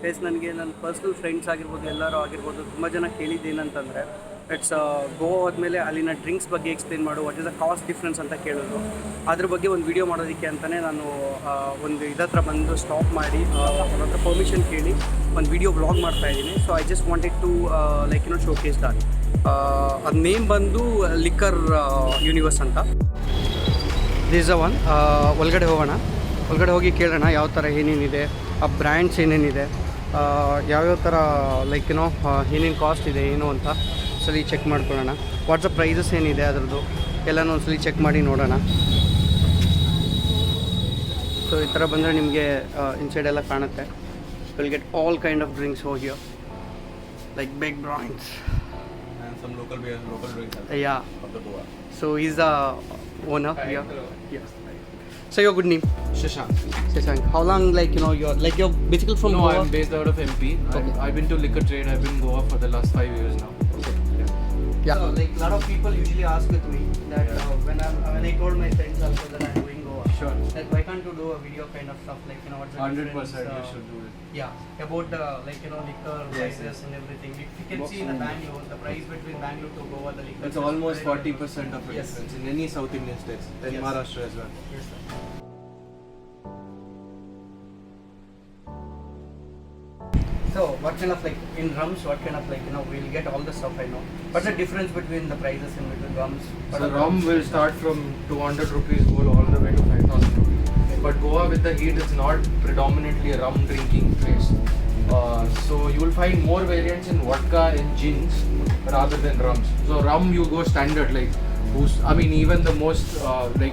Plus ನನಗೆ ನನ್ನ personal friends ಆಗಿರ್ಬೋದು ಎಲ್ಲರೂ ಆಗಿರ್ಬೋದು ತುಂಬ ಜನ ಕೇಳಿದ್ದೇನಂತಂದರೆ ಇಟ್ಸ್ ಗೋವಾ ಹೋದ್ಮೇಲೆ ಅಲ್ಲಿನ ಡ್ರಿಂಕ್ಸ್ ಬಗ್ಗೆ ಎಕ್ಸ್ಪ್ಲೇನ್ ಮಾಡು, what is the cost difference ಅಂತ ಕೇಳಿದ್ರು. ಅದ್ರ ಬಗ್ಗೆ ಒಂದು ವಿಡಿಯೋ ಮಾಡೋದಕ್ಕೆ ಅಂತಲೇ ನಾನು ಒಂದು ಇದತ್ರ ಬಂದು ಸ್ಟಾಪ್ ಮಾಡಿ ಅವ್ರ ಹತ್ರ ಪರ್ಮಿಷನ್ ಕೇಳಿ ಒಂದು ವಿಡಿಯೋ ವ್ಲಾಗ್ ಮಾಡ್ತಾಯಿದ್ದೀನಿ. So I just wanted to showcase that. ಅದು ನೇಮ್ ಬಂದು ಲಿಕ್ಕರ್ ಯೂನಿವರ್ಸ್ ಅಂತ. This one. ಒಳಗಡೆ ಹೋಗೋಣ, ಒಳಗಡೆ ಹೋಗಿ ಕೇಳೋಣ ಯಾವ ಥರ ಏನೇನಿದೆ, ಆ ಬ್ರ್ಯಾಂಡ್ಸ್ ಏನೇನಿದೆ, ಯಾವ್ಯಾವ ಥರ ಏನೇನು ಕಾಸ್ಟ್ ಇದೆ ಏನು ಅಂತ ಸರಿ ಚೆಕ್ ಮಾಡ್ಕೊಳ್ಳೋಣ. ವಾಟ್ಸಪ್ ಪ್ರೈಸಸ್ ಏನಿದೆ ಅದರದ್ದು ಎಲ್ಲನೂ ಒಂದ್ಸಲಿ ಚೆಕ್ ಮಾಡಿ ನೋಡೋಣ. ಸೊ ಈ ಥರ ಬಂದರೆ ನಿಮಗೆ ಇನ್ಸೈಡ್ ಎಲ್ಲ ಕಾಣುತ್ತೆ. Will get all kind of drinks ಹೋಗಿ like big brands and some local beers, local drinks yeah. of the Goa. So he's the owner here. Yes. So your good name? Shashank. Shashank. How long you're basically from No, Goa? I'm based out of MP. Okay. I've been to liquor trade. I've been in Goa for the last 5 years now. Okay. Yeah. So a lot of people usually ask with me that when I told my friends also that I'm doing Goa. Sure. That why can't you do a video kind of stuff what's the 100% difference, you should do it. Yeah, about the liquor prices and everything. You can see in the Bangalore, the price between Bangalore to Goa, the liquor. It's almost 40% of a Yes. difference in any South Indian states and Yes. Maharashtra as well. Yes, sir. So what kind of in rums, what kind of we'll get all the stuff I know. What's the difference between the prices in between rums? So rum will start from 200 rupees gold all the way to 5,000 rupees. But Goa with the heat is not predominantly a rum drinking place. So you will find more variants in vodka and gins rather than rums. So rum you go standard even the most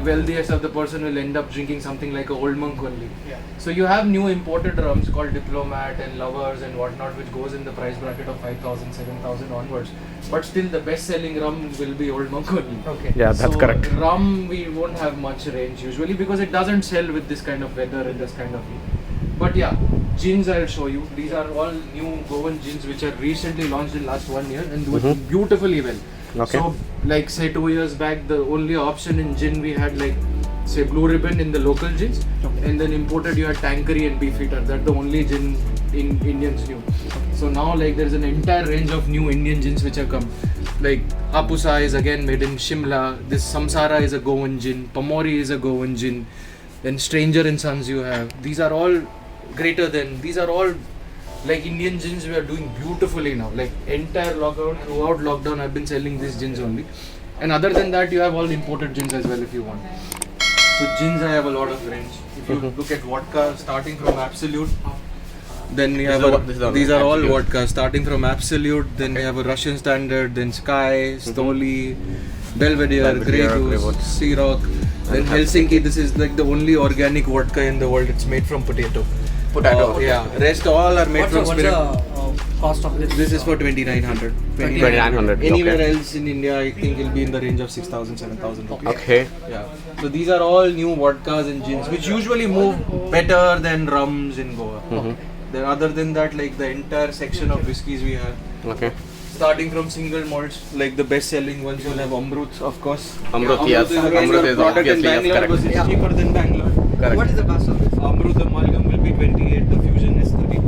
wealthiest of the person will end up drinking something like a Old Monk only. Yeah. So you have new imported rums called Diplomat and Lovers and whatnot, which goes in the price bracket of 5,000, 7,000 onwards. But still the best selling rum will be Old Monk only. Okay. Yeah, that's correct. Rum we won't have much range usually because it doesn't sell with this kind of weather and this kind of heat. But yeah, gins I'll show you. These are all new Goan gins which are recently launched in last 1 year and do it beautifully well. Okay. So say 2 years back the only option in gin we had say Blue Ribbon in the local gins, and then imported you had Tanqueray and Beefeater. That's the only gin in Indians knew. So now there's an entire range of new Indian gins which have come. Hapusa is again made in Shimla. This Samsara is a Goan gin. Pamori is a Goan gin. Then Stranger and Sons you have. These are all greater than. These are all Indian gins we are doing beautifully now. Entire lockdown, throughout lockdown I've been selling these gins only. And other than that you have all imported gins as well if you want. So gins I have a lot of range. If you look at vodka starting from Absolute, then you have these are all vodka starting from Absolute, then you have a Russian Standard, then Sky, Stoli, Belvedere, Grey Goose, Sea Rock, then Helsinki. This is the only organic vodka in the world. It's made from potato. Yeah. Rest all are made from spirit. What's the cost of this? This is for 2,900. 2,900. Anywhere Okay. else in India, I think it'll be in the range of 6,000, 7,000 rupees. Okay. Yeah. So these are all new vodkas and gins, which usually move better than rums in Goa. Then other than that, the entire section of whiskies we have. Okay. Starting from single malts, the best selling ones, you'll have Amrut, of course. Amrut, yes. again Amrut a is product in obviously, yes, Bangalore, correct. but it's cheaper than Bangalore. Correct. What is the cost of this? Amrut amalgam will be 28, the fusion is 32.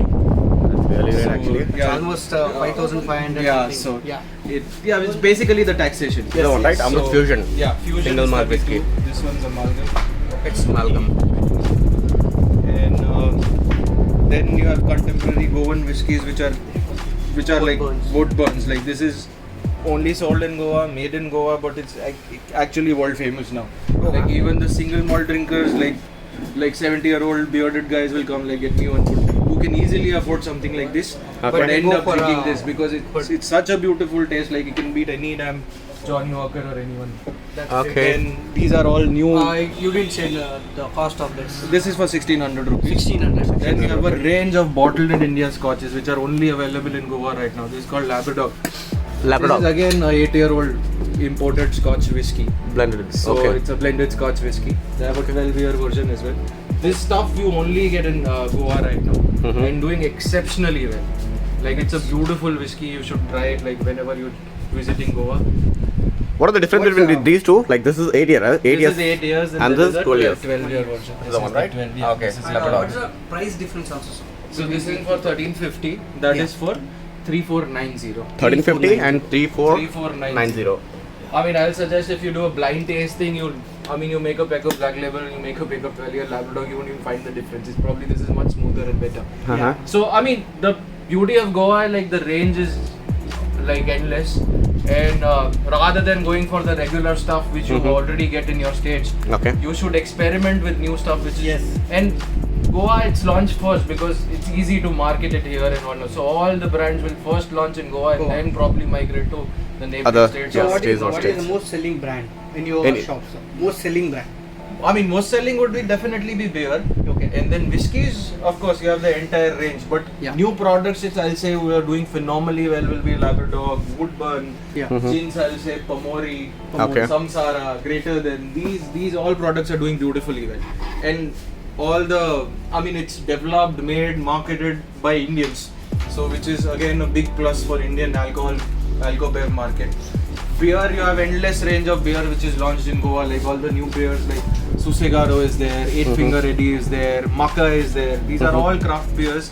That's really great So, actually. It's yeah. almost 5,500. Yeah, something. so yeah. it's basically the taxation. Yes, the one, right? Amrut So, Fusion. Yeah, Fusion Single is malt 32. whiskey. This one's amalgam. It's Amalgam. And then you have contemporary Goan whiskies which are Wood burns. wood burns. This is only sold in Goa, made in Goa, but it's actually world famous now. Even the single malt drinkers, 70-year-old bearded guys will come get me one, who can easily afford something like this, Okay. but end Go up for drinking a- this because it's such a beautiful taste. You can beat any damn Johnny Walker or anyone. That's Okay. And these are all new. You didn't say the cost of this. This is for 1,600 rupees. 1,600. Then you have a range of bottled in India scotches which are only available in Goa right now. This is called Labrador. Labrador. This is again a 8-year-old imported Scotch whiskey. Blended. So Okay. it's a blended Scotch whiskey. They have a 12-year version as well. This stuff you only get in Goa right now and doing exceptionally well. It's a beautiful whiskey. You should try it whenever you're visiting Goa. What are the difference What's between the- these two? This is 8 years, right? 8 This years. is 8 years And there this is a 12 years. 12-year version. This is the one, right? Okay. This is And Labrador. what's the price difference also? So this is for 1350. That Yeah. is for 3490. 1350 and 3490. 3490. I mean, I'll suggest if you do a blind tasting, you make a pack of Black Label and you make a pack of 12-year Labrador, you won't even find the difference. It's probably this is much smoother and better. Uh-huh. So I mean, the beauty of Goa, like the range is like endless, and rather than going for the regular stuff which you already get in your states, Okay. you should experiment with new stuff which is Yes. and Goa it's launched first because it's easy to market it here and whatnot. So all the brands will first launch in Goa and Goa. then probably migrate to the neighboring Other- states. So Yes, what states is or what is states. the most selling brand in your Any- shops? Most selling brand. I mean, most selling would be definitely be beer. Okay. And then whiskeys, of course, you have the entire range. But Yeah. new products, which I'll say we are doing phenomenally well, will be Labrador, Woodburn, Yeah. Gins, I'll say Pomori, Okay. Samsara, Greater Than. These all products are doing beautifully well. And all the, I mean, it's developed, made, marketed by Indians. So, which is again a big plus for Indian alcohol beer market. Beer, you have endless range of beer which is launched in Goa, like all the new beers like Susegaro is there, Eight Finger Eddie is there, Maka is there. These are all craft beers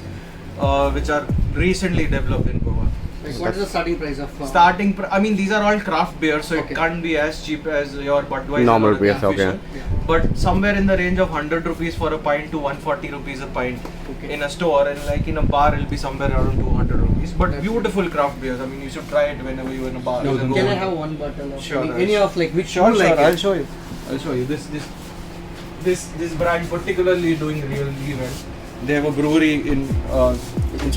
which are recently developed in Goa. Like what is the starting price of? I mean, these are all craft beers, so Okay. it can't be as cheap as your Budweiser Normal or a beers, Kingfisher. okay. Yeah. But somewhere in the range of 100 rupees for a pint to 140 rupees a pint Okay. in a store, and like in a bar, it'll be somewhere around 200 rupees. But That's beautiful craft beers. I mean, you should try it whenever you're in a bar. Can I have one bottle of Sure, any of like which Sure, you like? I'll show you. I'll show you. This brand particularly doing really well. They have a brewery in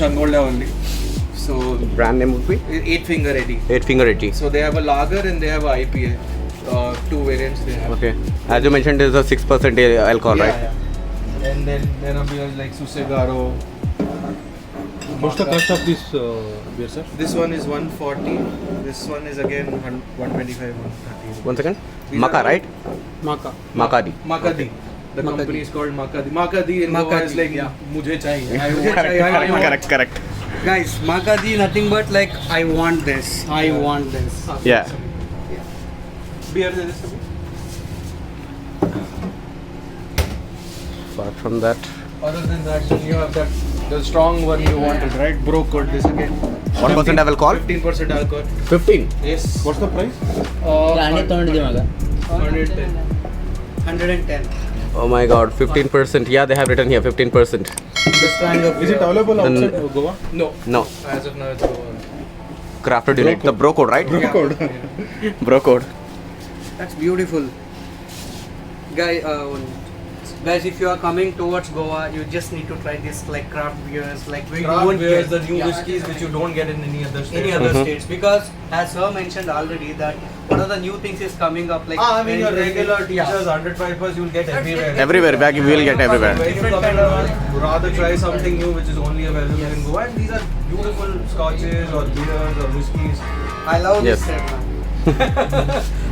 Changolda only. So Brand name would be Eight Finger Eddie. Eight Finger 80. So they have a lager and they have a IPA. Two variants they have. Okay. As you mentioned, there's a 6% alcohol, right? Yeah. And then there are beers like Susegaro. What's the cost of this beer, sir? This one is 140. This one is again 125, 130. One second. These Maka, are all- right? Maka. Makadi. Makadi. The Makadi. company is called Makadi. Makadi in Goa Makadi, is like yeah. mujhe chahiye. I Correct. Guys, Makadi nothing but like I want this. I want this. Yeah. Beer there is some. Apart from that, Other than that, then you have that the strong one you wanted, right? Bro code. This again. what percent alcohol? 15% alcohol. 15. Yes. What's the price? ಗಾಡಿ ತೊಗೊಂಡಿದ್ದೀವಿ ಮಗ 110. 110. Oh my god, 15%. Yeah, they have written here 15%. This kind of Is it available Then- outside Goa? No. No, As of now, it's over. crafted unit. The bro code, right? Bro code. Bro code. That's beautiful. Guys, if you are coming towards Goa, you just need to try this like craft beers, like where you Craft won't beers, get the new yeah, whiskies which you don't get in any other state. any other states, because as Sir mentioned already that one of the new things is coming up like I mean your when- regular yeah. teachers, 105%, you'll get everywhere. Everywhere, back we will get everywhere. When you come in, rather try something new which is only available in Goa. And these are beautiful scotches or beers or whiskies. I love Yes. this set, man.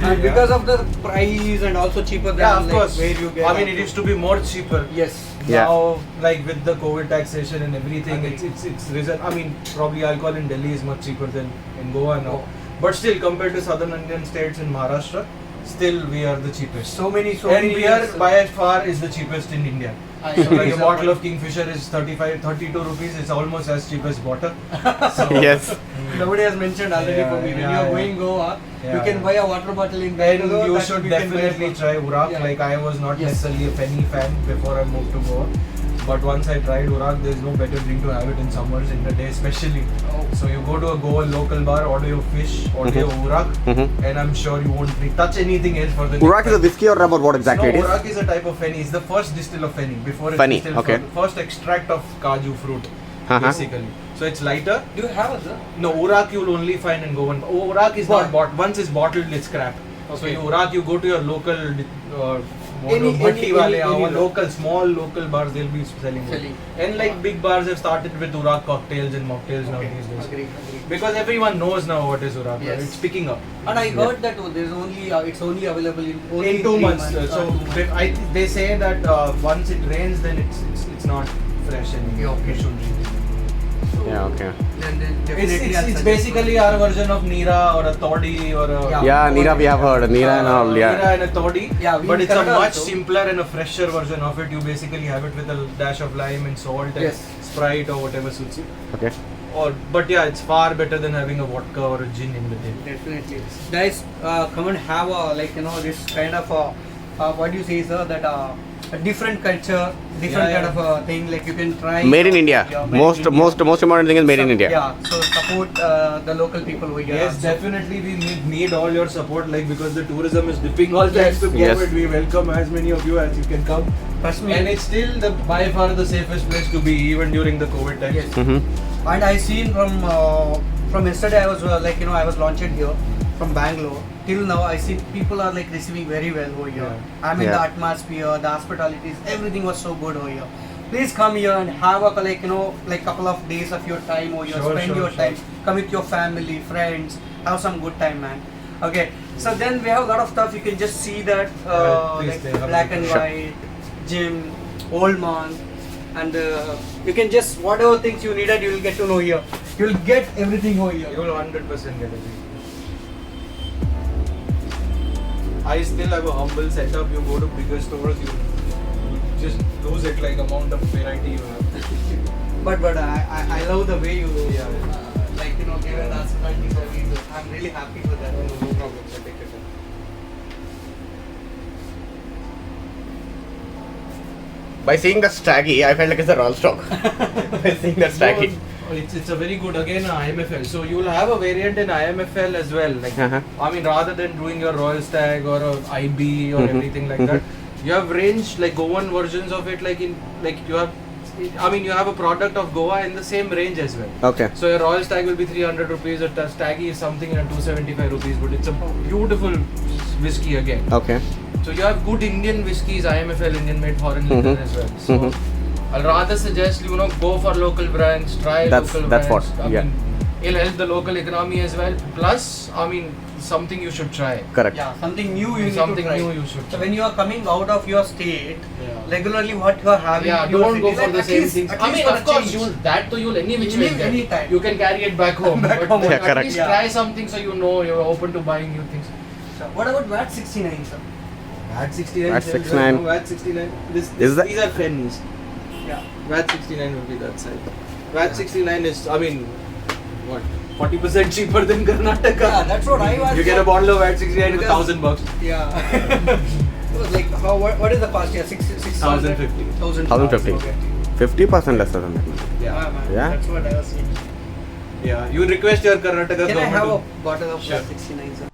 And because of the price and also cheaper than Yeah, of like, course. where you get I mean, it used to be more cheaper. yes. Yeah. Now, like with the COVID taxation and everything, it's risen. I mean, probably alcohol in Delhi is much cheaper than in Goa now. Oh. But still, compared to southern Indian states in Maharashtra, still we are the cheapest. So many And beer years, by far is the cheapest in India. I So agree. like a bottle of Kingfisher is 32 rupees. It's almost as cheap as water. So, Yes. Nobody has mentioned already Yeah, for me. When yeah, you are yeah. going Goa, you Yeah, can yeah. buy a water bottle in And Bangalore. you that should you can buy definitely for- try Urak. Yeah. Like I was not Yes. necessarily a penny fan before I moved to Goa. But once I tried Urak, there's no better drink to have it in summers in the day especially. Oh. So you go to a Goa local bar, order your fish, order your Urak, and I'm sure you won't touch anything else for the Urak is a whiskey or rubber? What exactly No, it is? Urak is a type of fenny. It's the first distill of fenny before it's Fenny, distilled okay. from first extract of kaju fruit, basically. So it's lighter. Do you have a sir? No, Urak you'll only find in Goan. Urak is not But- bought. Once it's bottled, it's scrap. So Okay. Urak, you go to your local Any- bhatti any- wale, any our lo- local small local bars, they'll be selling it. Selling. And like big bars have started with Urak cocktails and mocktails now these days. Agree. Because everyone knows now what is Urak. Yes. It's picking up. And I heard that there's only it's only available in only In 2 3 months. So 2 months. they say that once it rains, then it's not fresh anymore. Yeah, okay. It should be. Yeah, okay. Then definitely I'll It's suggest basically our version of Nira or a Toddy or a Yeah, Nira we have heard. Nira and all, Nira yeah. and a Toddy. Yeah, we but in it's a Kannada much also. simpler and a fresher version of it. You basically have it with a dash of lime and salt and Yes. Sprite or whatever suits you. Okay. But yeah, it's far better than having a vodka or a gin in with it. Definitely. Guys, come and have this kind of what do you say, sir? That a different culture, different Yeah, kind of thing. Like you can try. Made in India. Yeah, made in Most important thing is made in India. Yeah. So support the local people over here. Yes, also. definitely we need all your support, like, because the tourism is dipping all thanks to Yes. COVID. We welcome as many of you as you can come. Trust me. And it's still by far the safest place to be, even during the COVID times. Yes. Mm-hmm. And I seen from yesterday, I was I was launched here from Bangalore till now. I see people are like receiving very well over here. Yeah. I mean Yeah. the atmosphere, the hospitalities, everything was so good over here. Please come here and have a couple of days of your time over here. Sure, Spend sure, your sure. time. Come with your family, friends. Have some good time, man. Okay. So then we have a lot of stuff. You can just see that Please like stay, have a black look. and Sure. white, gym, old man. And you can just whatever things you needed, you will get to know here. You will get everything over here. You will 100% get it. I still have a humble setup. You go to bigger stores, you just lose it, like amount of variety you have. But I love the way you Yeah. given us hospitality service. I'm really happy with that. No problem. Sir, take it. By seeing the Staggy, I felt like it's a Royal stock. By seeing that Staggy. No, it's a very good, again, IMFL. So you will have a variant in IMFL as well. Like, Uh-huh. I mean, rather than doing your Royal Stag or a IB or Mhm. everything like that, you have range like Goan versions of it. You have a product of Goa in the same range as well. Okay. So your Royal Stag will be 300 rupees. A Staggy is something in a 275 rupees, but it's a beautiful whiskey again. Okay. So you have good Indian whiskies, IMFL, Indian made foreign liquor Mhm. as well. So Mhm. I'll rather suggest go for local brands, try That's- local that's brands. what, I yeah. mean, it'll help the local economy as well. Plus, I mean, something you should try. Correct. Yeah, something new you Something need to try. new you should So try. when you are coming out of your state, Yeah. regularly what you are having. Yeah, in your don't go city, for like, the at same least- things. at I least mean, for of a course, change. you'll any which Any- way get. anytime. You can carry it back home. Back but home. but Yeah, at correct. least Yeah. try something so you know you're open to buying new things. So what about VAT 69, sir? VAT 69. VAT 69. VAT 69. Is that- These are pennies. Yeah. VAT 69 will be that side. VAT 69 is, I mean, what, 40% cheaper than Karnataka. Yeah, that's what I was. You get a bottle of VAT 69 for Because- $1,000. Yeah. It was like what is the cost here? 6,000. 1,050. 1,050. Okay. 50% lesser than that. Yeah. Man, Yeah. That's what I was saying. Yeah. You request your Karnataka Can I have a government bottle of Sure. VAT 69, sir?